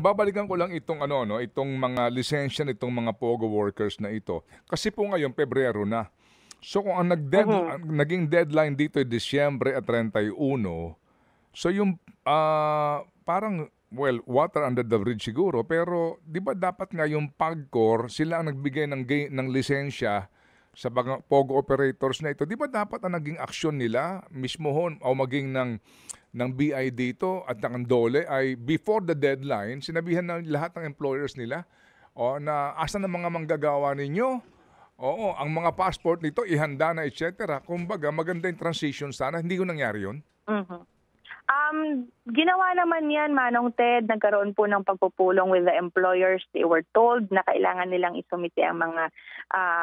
babalikan ko lang itong ano no, itong mga lisensya nitong mga POGO workers na ito. Kasi po ngayon Pebrero na. So kung Mhm. ang naging deadline dito ay Disyembre at 31, so yung parang well, water under the bridge siguro pero 'di ba dapat nga yung PAGCOR sila ang nagbigay ng lisensya sa mga POGO operators na ito. 'Di ba dapat ang naging aksyon nila mismo hon o maging ng BI dito at ng DOLE ay before the deadline, sinabihan ng lahat ng employers nila o na asan ang mga manggagawa ninyo? Oo, ang mga passport nito ihanda na etc. Kumbaga maganda yung transition sana, hindi ko nangyari yun. Mhm. Ginawa naman 'yan, Manong Ted. Nagkaroon po ng pagpupulong with the employers. They were told na kailangan nilang isumite ang mga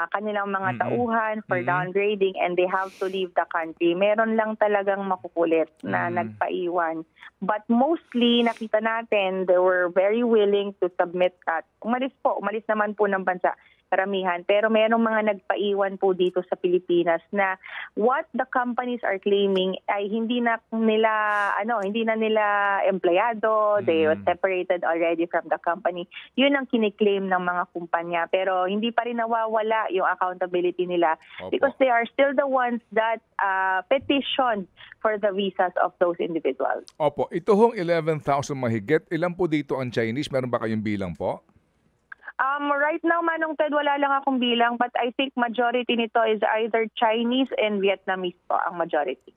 kanilang mga Mm. tauhan for Mm. downgrading and they have to leave the country. Meron lang talagang makukulit na Mm. nagpaiwan. But mostly, nakita natin, they were very willing to submit that. Umalis naman po ng bansa karamihan. Pero merong mga nagpaiwan po dito sa Pilipinas na what the companies are claiming ay hindi na nila empleyado, they were Mm. separated already from the company. Yun ang kiniklaim ng mga kumpanya. Pero hindi pa rin nawawala yung accountability nila because Opo. they are still the ones that petitioned for the visas of those individuals. Opo, ito hong 11,000 mahigit, ilan po dito ang Chinese? Meron ba kayong bilang po? Right now, Manong Ted, wala lang akong bilang, but I think majority nito is either Chinese and Vietnamese po ang majority.